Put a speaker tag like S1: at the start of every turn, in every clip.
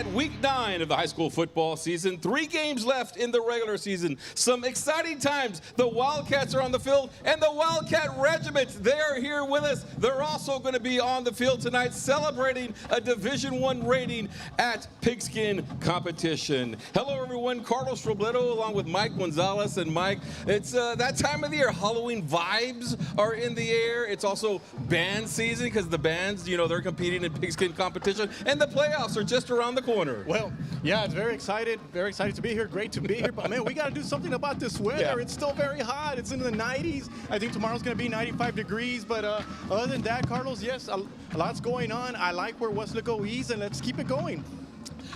S1: at week 9 of the high school football season. 3 games left in the regular season. Some exciting times. The Wildcats are on the field, and the Wildcat Regiment, they are here with us. They're also going to be on the field tonight celebrating a Division I rating at pigskin competition. Hello, everyone. Carlos Robledo along with Mike Gonzalez. And Mike, it's that time of the year. Halloween vibes are in the air. It's also band season because the bands, you know, they're competing in pigskin competition, and the playoffs are just around the corner.
S2: Well, yeah, it's very excited to be here. Great to be here. But, man, we got to do something about this weather. Yeah. It's still very hot. It's in the 90s. I think tomorrow's going to be 95 degrees. But other than that, Carlos, yes, a lot's going on. I like where Weslaco is, and let's keep it going.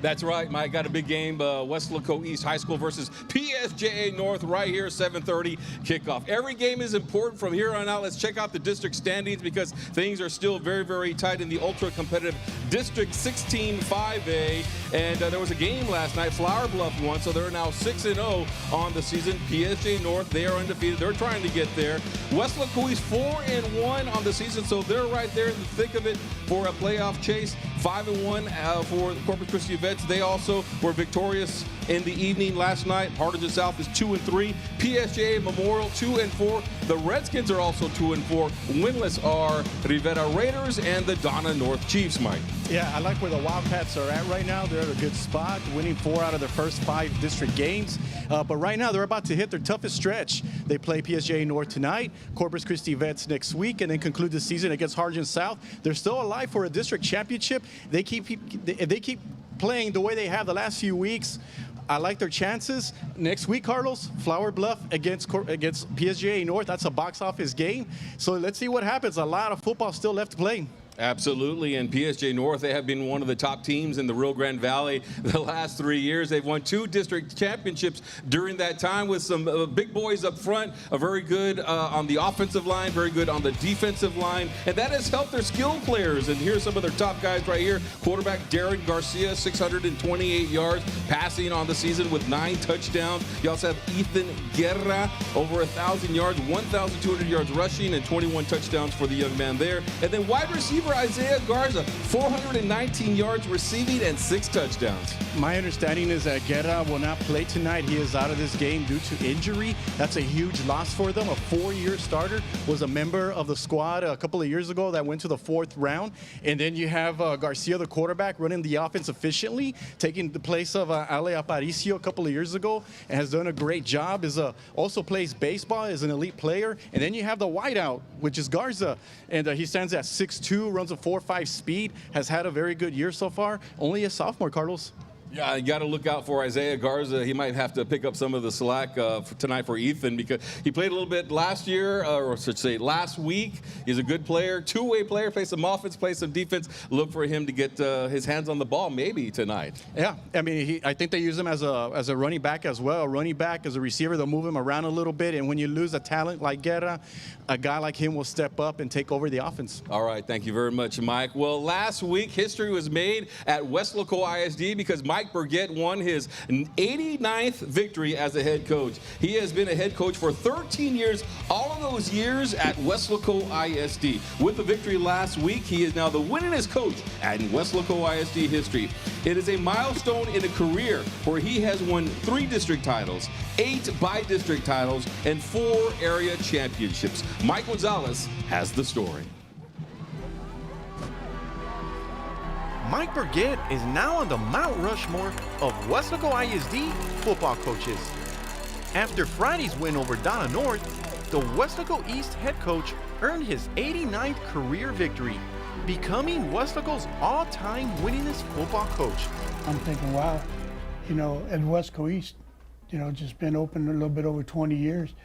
S1: That's right, Mike. Got a big game, Weslaco East High School versus PSJA North right here, 7:30 kickoff. Every game is important from here on out. Let's check out the district standings because things are still very, very tight in the ultra-competitive District 16 5A. And there was a game last night. Flower Bluff won, so they're now 6-0 on the season. PSJA North, they are undefeated. They're trying to get there. Weslaco East 4-1 on the season, so they're right there in the thick of it for a playoff chase. 5-1 for the Corpus Christi Vets. They also were victorious in the evening last night. Harlingen South is 2-3. PSJA Memorial 2-4. The Redskins are also 2-4. Winless are Rivera Raiders and the Donna North Chiefs, Mike.
S2: Yeah, I like where the Wildcats are at right now. They're at a good spot, winning 4 out of their first 5 district games. But right now, they're about to hit their toughest stretch. They play PSJA North tonight, Corpus Christi Vets next week, and then conclude the season against Harlingen South. They're still alive for a district championship. If they keep playing the way they have the last few weeks, I like their chances. Next week, Carlos, Flower Bluff against PSJA North. That's a box office game. So let's see what happens. A lot of football still left to play.
S1: Absolutely, and PSJA North, they have been one of the top teams in the Rio Grande Valley the last 3 years. They've won 2 district championships during that time with some big boys up front, very good on the offensive line, very good on the defensive line, and that has helped their skill players. And here's some of their top guys right here. Quarterback Darren Garcia, 628 yards passing on the season with 9 touchdowns. You also have Ethan Guerra, over 1,000 yards, 1,200 yards rushing, and 21 touchdowns for the young man there. And then wide receiver Isaiah Garza, 419 yards receiving and 6 touchdowns.
S2: My understanding is that Guerra will not play tonight. He is out of this game due to injury. That's a huge loss for them. A 4-year starter, was a member of the squad a couple of years ago that went to the 4th round. And then you have Garcia, the quarterback, running the offense efficiently, taking the place of Ale Aparicio a couple of years ago, and has done a great job. Also plays baseball, is an elite player. And then you have the wideout, which is Garza, and he stands at 6'2", runs a 4.5 speed, has had a very good year so far. Only a sophomore, Carlos.
S1: Yeah, you got to look out for Isaiah Garza. He might have to pick up some of the slack tonight for Ethan because he played a little bit last year, or I should say last week. He's a good player, two-way player, plays some offense, plays some defense. Look for him to get his hands on the ball maybe tonight.
S2: Yeah, I mean, I think they use him as a running back as well. A running back, as a receiver, they'll move him around a little bit. And when you lose a talent like Guerra, a guy like him will step up and take over the offense.
S1: All right, thank you very much, Mike. Well, last week, history was made at Weslaco ISD because Mike Burgett won his 89th victory as a head coach. He has been a head coach for 13 years, all of those years at Weslaco ISD. With the victory last week, he is now the winningest coach in Weslaco ISD history. It is a milestone in a career where he has won 3 district titles, 8 by-district titles, and 4 area championships. Mike Gonzalez has the story.
S3: Mike Burgett is now on the Mount Rushmore of Weslaco ISD football coaches. After Friday's win over Donna North, the Weslaco East head coach earned his 89th career victory, becoming Weslaco's all-time winningest football coach.
S4: I'm thinking, wow, you know, at Weslaco East, you know, just been open a little bit over 20 years,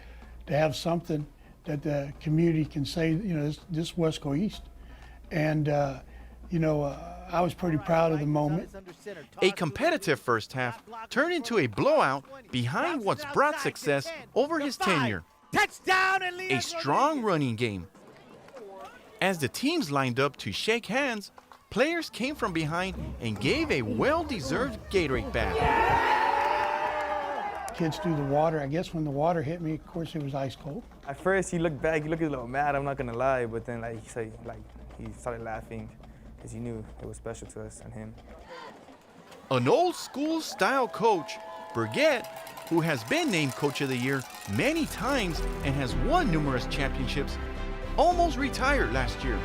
S4: to have something that the community can say, you know, this Weslaco East. And, you know, I was pretty proud of the moment.
S3: A competitive first half turned into a blowout behind what's brought success over his tenure. A strong running game. As the teams lined up to shake hands, players came from behind and gave a well-deserved Gatorade bath.
S4: Kids threw the water. I guess when the water hit me, of course, it was ice cold.
S5: At first, he looked back, he looked a little mad, I'm not gonna lie, but then he started laughing because he knew it was special to us and him.
S3: An old school style coach, Burgett, who has been named Coach of the Year many times and has won numerous championships, almost retired last year.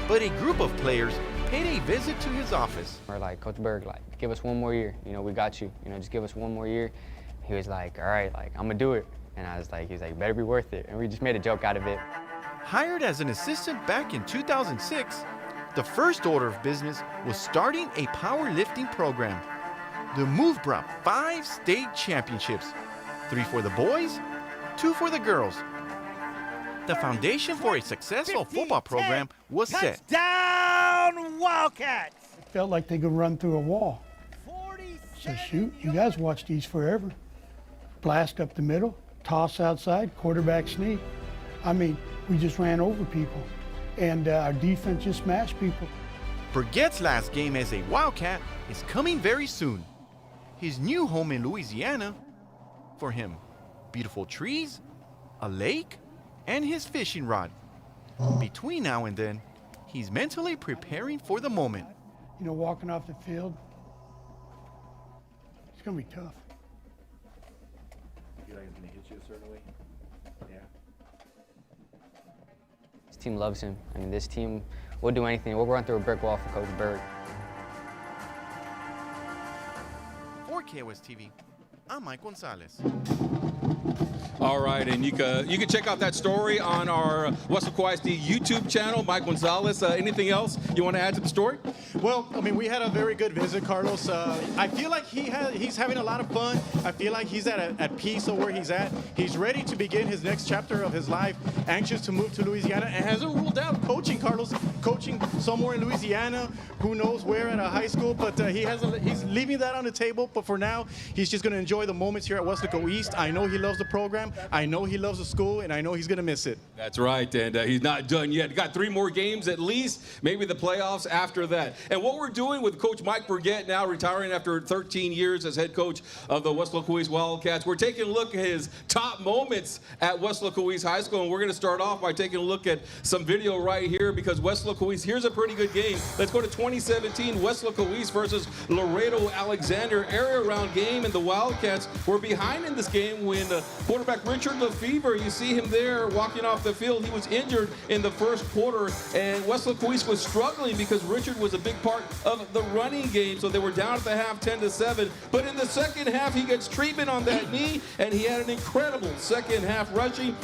S3: But a group of players paid a visit to his office.
S6: We're like, Coach Berg, like, give us one more year. You know, we got you. You know, just give us one more year. He was like, all right, like, I'm gonna do it. And I was like, he was like, better be worth it. And we just made a joke out of it.
S3: Hired as an assistant back in 2006, the first order of business was starting a powerlifting program. The move brought 5 state championships, 3 for the boys, 2 for the girls. The foundation for a successful football program was set.
S7: Touchdown, Wildcats!
S4: It felt like they could run through a wall. So shoot, you guys watch these forever. Blast up the middle, toss outside, quarterback sneak. I mean, we just ran over people. And our defense just smashed people.
S3: Burgett's last game as a Wildcat is coming very soon. His new home in Louisiana, for him, beautiful trees, a lake, and his fishing rod. Between now and then, he's mentally preparing for the moment.
S4: You know, walking off the field, it's gonna be tough.
S2: You feel like he's gonna hit you a certain way? Yeah.
S6: This team loves him. I mean, this team will do anything. We'll run through a brick wall for Coach Berg.
S3: For KOS TV, I'm Mike Gonzalez.
S1: All right, and you can check out that story on our Westlaco ISD YouTube channel. Mike Gonzalez, anything else you want to add to the story?
S2: Well, I mean, we had a very good visit, Carlos. I feel like he's having a lot of fun. I feel like he's at peace of where he's at. He's ready to begin his next chapter of his life, anxious to move to Louisiana, and hasn't ruled out coaching, Carlos. Coaching somewhere in Louisiana, who knows where at a high school, but he's leaving that on the table. But for now, he's just going to enjoy the moments here at Westlaco East. I know he loves the program. I know he loves the school, and I know he's going to miss it.
S1: That's right, and he's not done yet. Got 3 more games at least, maybe the playoffs after that. And what we're doing with Coach Mike Burgett, now retiring after 13 years as head coach of the Westlaco East Wildcats, we're taking a look at his top moments at Westlaco East High School, and we're going to start off by taking a look at some video right here because Westlaco East, here's a pretty good game. Let's go to 2017, Westlaco East versus Laredo Alexander, area round game, and the Wildcats were behind in this game when quarterback Richard Lefevre, you see him there walking off the field. He was injured in the first quarter, and Westlaco East was struggling because Richard was a big part of the running game, so they were down at the half 10-7. But in the second half, he gets treatment on that knee, and he had an incredible second half rushing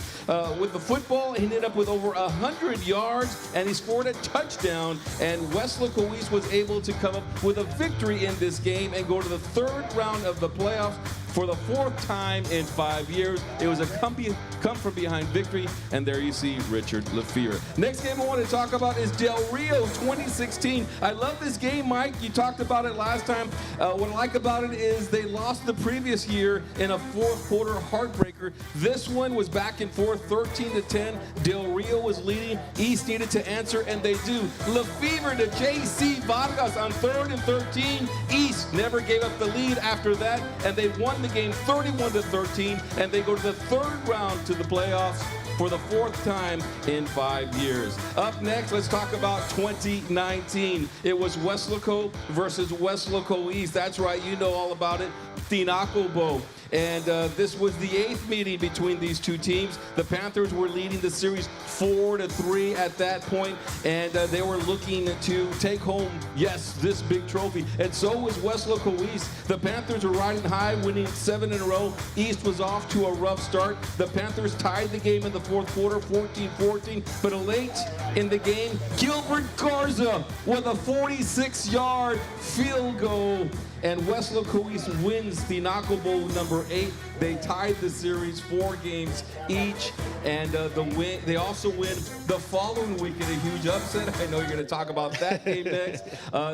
S1: with the football. He ended up with over 100 yards, and he scored a touchdown, and Westlaco East was able to come up with a victory in this game and go to the 3rd round of the playoffs for the 4th time in 5 years. It was a come from behind victory, and there you see Richard Lefevre. Next game I want to talk about is Del Rio 2016. I love this game, Mike. You talked about it last time. What I like about it is they lost the previous year in a 4th quarter heartbreaker. This one was back and forth, 13-10. Del Rio was leading. East needed to answer, and they do. Lefevre to J.C. Vargas on 3rd and 13. East never gave up the lead after that, and they won the game 31-13, and they go to the 3rd round to the playoffs for the 4th time in 5 years. Up next, let's talk about 2019. It was Westlaco versus Westlaco East. That's right, you know all about it. Tinacobo. And this was the 8th meeting between these two teams. The Panthers were leading the series 4-3 at that point, and they were looking to take home, yes, this big trophy. And so was Westlaco East. The Panthers were riding high, winning 7 in a row. East was off to a rough start. The Panthers tied the game in the 4th quarter, 14-14. But late in the game, Gilbert Garza with a 46-yard field goal. And Westlaco East wins the Tinacobo number 8. They tied the series 4 games each, and they also win the following week in a huge upset. I know you're going to talk about that game next.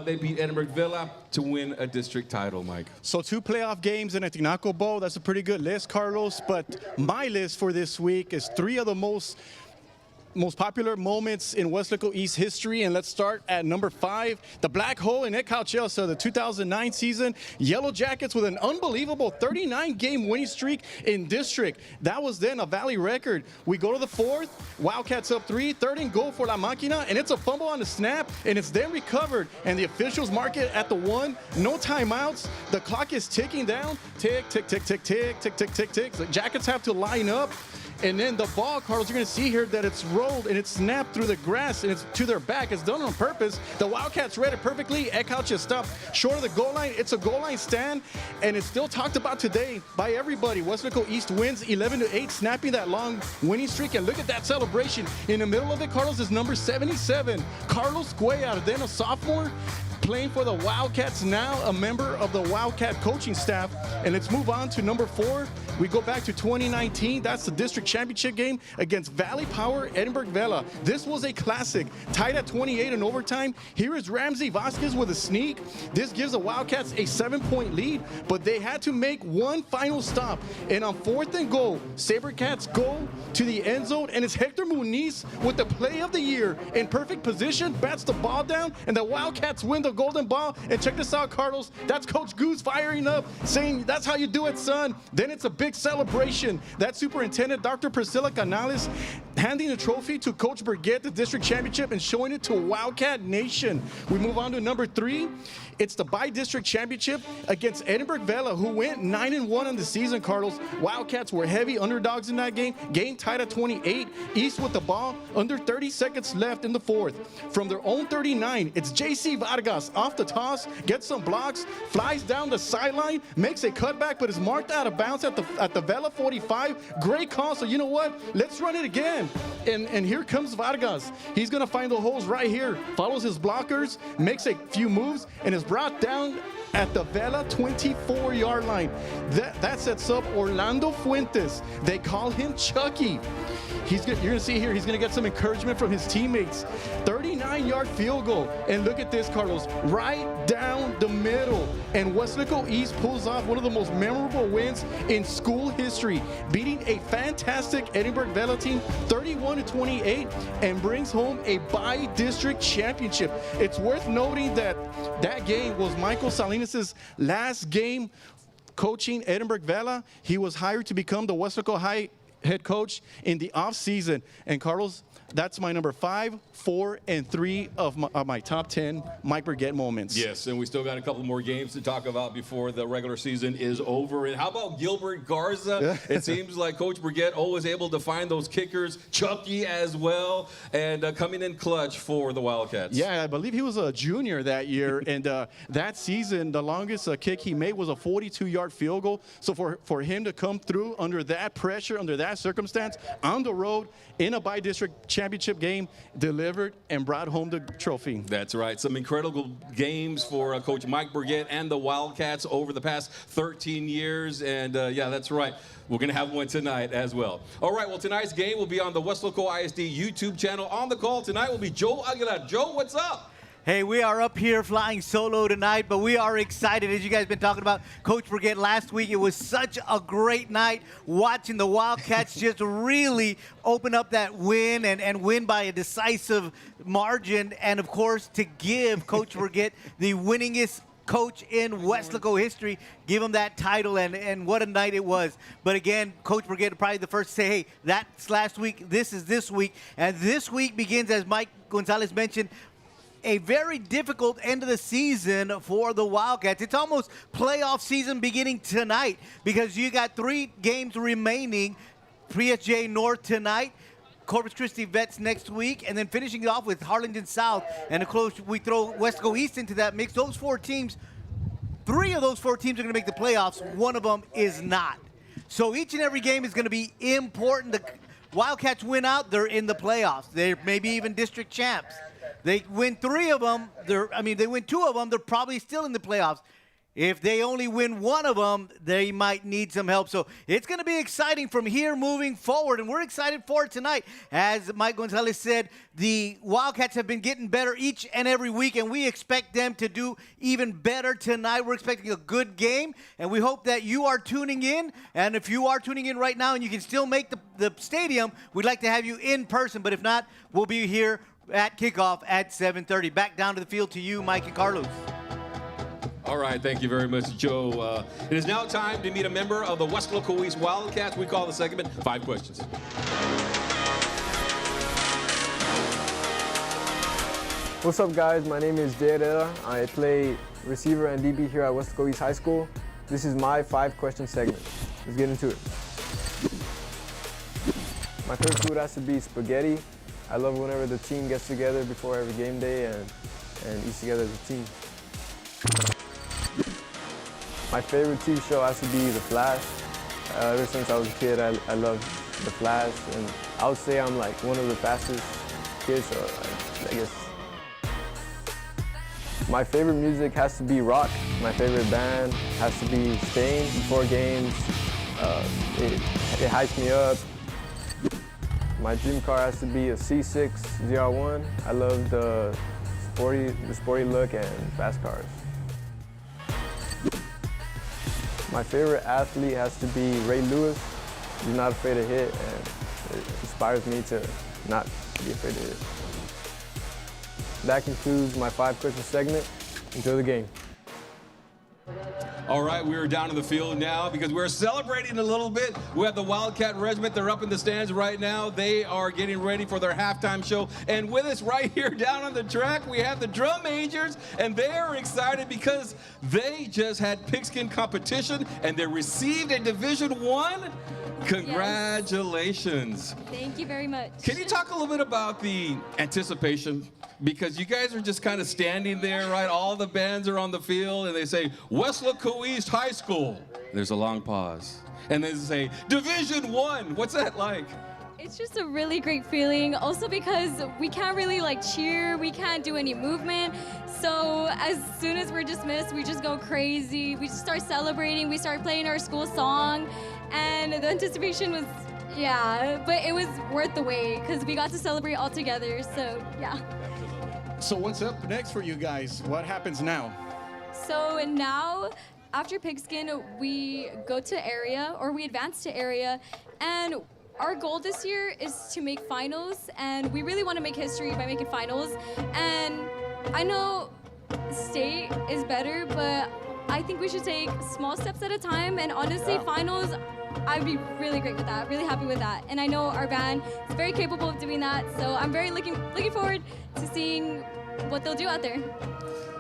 S1: They beat Edinburgh Villa to win a district title, Mike.
S2: So 2 playoff games in a Tinacobo. That's a pretty good list, Carlos. But my list for this week is 3 of the most most popular moments in Westlaco East history, and let's start at number 5, the Black Hole in Ecalchelsa, the 2009 season. Yellow Jackets with an unbelievable 39-game winning streak in district. That was then a Valley record. We go to the 4th, Wildcats up 3, 3rd and goal for La Máquina, and it's a fumble on the snap, and it's then recovered, and the officials mark it at the 1. No timeouts. The clock is ticking down. Tick, tick, tick, tick, tick, tick, tick, tick, tick. The Jackets have to line up. And then the ball, Carlos, you're going to see here that it's rolled and it's snapped through the grass and it's to their back. It's done on purpose. The Wildcats read it perfectly. Eckhout just stopped short of the goal line. It's a goal line stand, and it's still talked about today by everybody. Westlaco East wins 11-8, snapping that long winning streak. And look at that celebration. In the middle of it, Carlos, is number 77, Carlos Cuellar, then a sophomore, playing for the Wildcats, now a member of the Wildcat coaching staff. And let's move on to number 4. We go back to 2019. That's the district championship game against Valley Power Edinburgh Vela. This was a classic, tied at 28 in overtime. Here is Ramsey Vasquez with a sneak. This gives the Wildcats a 7-point lead, but they had to make one final stop. And on 4th and goal, Sabercats go to the end zone, and it's Hector Muniz with the play of the year in perfect position, bats the ball down, and the Wildcats win the golden ball. And check this out, Carlos. That's Coach Goose firing up, saying, "That's how you do it, son." Then it's a big celebration. That superintendent, Dr. Priscilla Canales, handing the trophy to Coach Burgett, the district championship, and showing it to Wildcat Nation. We move on to number 3. It's the bi-district championship against Edinburgh Vela, who went 9-1 on the season, Carlos. Wildcats were heavy underdogs in that game. Game tied at 28. East with the ball, under 30 seconds left in the 4th. From their own 39, it's JC Vargas off the toss, gets some blocks, flies down the sideline, makes a cutback, but is marked out of bounds at the Vela 45. Great call, so you know what? Let's run it again. And here comes Vargas. He's going to find the holes right here. Follows his blockers, makes a few moves, and is brought down at the Vela 24-yard line. That sets up Orlando Fuentes. They call him Chucky. You're going to see here, he's going to get some encouragement from his teammates. 39-yard field goal. And look at this, Carlos, right down the middle. And Westlaco East pulls off one of the most memorable wins in school history, beating a fantastic Edinburgh Vela team 31-28, and brings home a bi-district championship. It's worth noting that that game was Michael Salinas' last game coaching Edinburgh Vela. He was hired to become the Westlaco High head coach in the off season. And Carlos, that's my number 5, 4, and 3 of my top 10 Mike Burgett moments.
S1: Yes, and we still got a couple more games to talk about before the regular season is over. And how about Gilbert Garza? It seems like Coach Burgett always able to find those kickers. Chucky as well, and coming in clutch for the Wildcats.
S2: Yeah, I believe he was a junior that year, and that season, the longest kick he made was a 42-yard field goal. So for him to come through under that pressure, under that circumstance, on the road, in a bi-district championship game, delivered and brought home the trophy.
S1: That's right. Some incredible games for Coach Mike Burgett and the Wildcats over the past 13 years. And yeah, that's right. We're going to have one tonight as well. All right, well, tonight's game will be on the Westlaco ISD YouTube channel. On the call tonight will be Joe Aguilar. Joe, what's up?
S7: Hey, we are up here flying solo tonight, but we are excited, as you guys been talking about Coach Burgett last week. It was such a great night watching the Wildcats just really open up that win and win by a decisive margin. And, of course, to give Coach Burgett the winningest coach in Westlaco history, give him that title, and what a night it was. But again, Coach Burgett probably the first to say, hey, that's last week, this is this week. And this week begins, as Mike Gonzalez mentioned, a very difficult end of the season for the Wildcats. It's almost playoff season beginning tonight because you got 3 games remaining. PSJ North tonight, Corpus Christi Vets next week, and then finishing it off with Harlingen South. And of course, we throw Westlaco East into that mix. Those 4 teams, 3 of those 4 teams are going to make the playoffs. 1 of them is not. So each and every game is going to be important. The Wildcats win out, they're in the playoffs. They're maybe even district champs. They win 3 of them. They win 2 of them. They're probably still in the playoffs. If they only win one of them, they might need some help. So it's going to be exciting from here moving forward, and we're excited for it tonight. As Mike Gonzalez said, the Wildcats have been getting better each and every week, and we expect them to do even better tonight. We're expecting a good game, and we hope that you are tuning in. And if you are tuning in right now and you can still make the stadium, we'd like to have you in person. But if not, we'll be here at kickoff at 7:30. Back down to the field to you, Mike and Carlos.
S1: All right, thank you very much, Joe. It is now time to meet a member of the West Local East Wildcats. We call the segment 5 Questions.
S8: What's up, guys? My name is Jay Herrera. I play receiver and DB here at West Local East High School. This is my 5-question segment. Let's get into it. My favorite food has to be spaghetti. I love whenever the team gets together before every game day and eats together as a team. My favorite TV show has to be The Flash. Ever since I was a kid, I love The Flash, and I would say I'm like one of the fastest kids, so I guess. My favorite music has to be rock. My favorite band has to be Stain. Before games, it hypes me up. My dream car has to be a C6 ZR1. I love the sporty look and fast cars. My favorite athlete has to be Ray Lewis. He's not afraid to hit, and it inspires me to not be afraid to hit. That concludes my 5-question segment. Enjoy the game.
S1: All right, we are down in the field now because we're celebrating a little bit. We have the Wildcat Regiment. They're up in the stands right now. They are getting ready for their halftime show. And with us right here down on the track, we have the Drum Majors, and they are excited because they just had pigskin competition and they received a Division I. Congratulations.
S9: Yes. Thank you very much.
S1: Can you talk a little bit about the anticipation? Because you guys are just kind of standing there, right? All the bands are on the field, and they say, West Local East High School. There's a long pause. And they say, Division I. What's that like?
S9: It's just a really great feeling. Also because we can't really cheer, we can't do any movement. So as soon as we're dismissed, we just go crazy. We just start celebrating, we start playing our school song. And the anticipation was, yeah, but it was worth the wait because we got to celebrate all together, so yeah.
S2: So what's up next for you guys? What happens now?
S9: So now, after pigskin, we go to area, or we advance to area, and our goal this year is to make finals, and we really want to make history by making finals. And I know state is better, but I think we should take small steps at a time, and honestly, finals, I'd be really great with that, really happy with that. And I know our band is very capable of doing that, so I'm very looking forward to seeing what they'll do out there.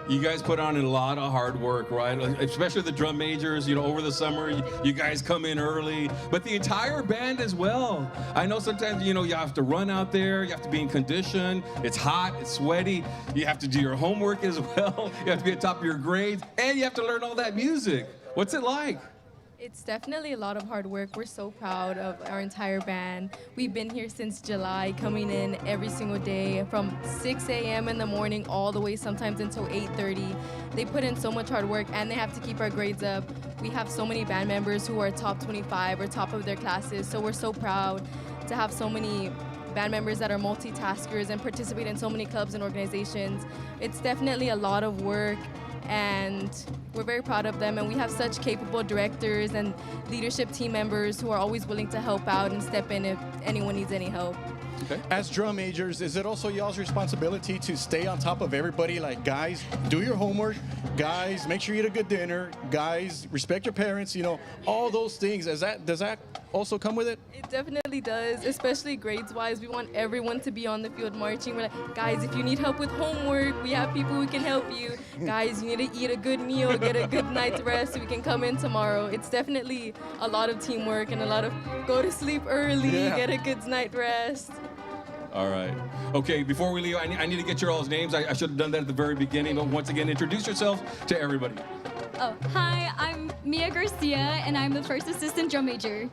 S1: You guys put on a lot of hard work, right? Especially the Drum Majors, over the summer, you guys come in early, but the entire band as well. I know sometimes, you have to run out there, you have to be in condition, it's hot, it's sweaty, you have to do your homework as well, you have to be at the top of your grades, and you have to learn all that music. What's it like?
S10: It's definitely a lot of hard work. We're so proud of our entire band. We've been here since July, coming in every single day from 6 a.m. in the morning all the way sometimes until 8:30. They put in so much hard work, and they have to keep our grades up. We have so many band members who are top 25 or top of their classes, so we're so proud to have so many band members that are multitaskers and participate in so many clubs and organizations. It's definitely a lot of work, and we're very proud of them, and we have such capable directors and leadership team members who are always willing to help out and step in if anyone needs any help.
S2: Okay. As drum majors, is it also y'all's responsibility to stay on top of everybody? Like, guys, do your homework. Guys, make sure you eat a good dinner. Guys, respect your parents. All those things. Does that also come with it?
S10: It definitely does, especially grades-wise. We want everyone to be on the field marching. We're like, guys, if you need help with homework, we have people who can help you. Guys, you need to eat a good meal, get a good night's rest so we can come in tomorrow. It's definitely a lot of teamwork and a lot of go to sleep early, get a good night's rest.
S1: All right. Okay, before we leave, I need to get your all's names. I should have done that at the very beginning, but once again, introduce yourself to everybody.
S9: Oh, hi, I'm Mia Garcia, and I'm the first assistant drum major.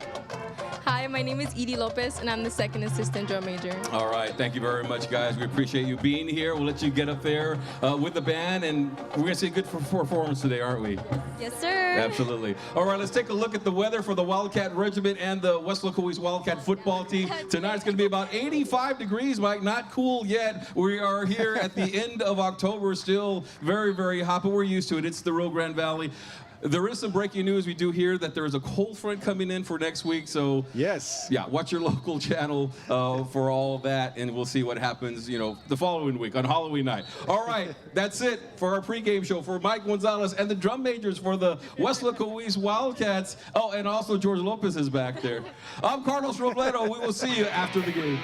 S10: Hi, Hi, my name is Edie Lopez, and I'm the second assistant drum major.
S1: All right, thank you very much, guys. We appreciate you being here. We'll let you get up there with the band, and we're going to see a good performance today, aren't we?
S9: Yes, sir.
S1: Absolutely. All right, let's take a look at the weather for the Wildcat Regiment and the West Local East Wildcat football team. Tonight it's going to be about 85 degrees, Mike. Not cool yet. We are here at the end of October, still very, very hot, but we're used to it. It's the Rio Grande Valley. There is some breaking news. We do hear that there is a cold front coming in for next week. So
S2: Yes.
S1: yeah, watch your local channel for all that, and we'll see what happens, the following week on Halloween night. All right, that's it for our pregame show. For Mike Gonzalez and the drum majors for the West Local East Wildcats. Oh, and also George Lopez is back there. I'm Carlos Robledo. We will see you after the game.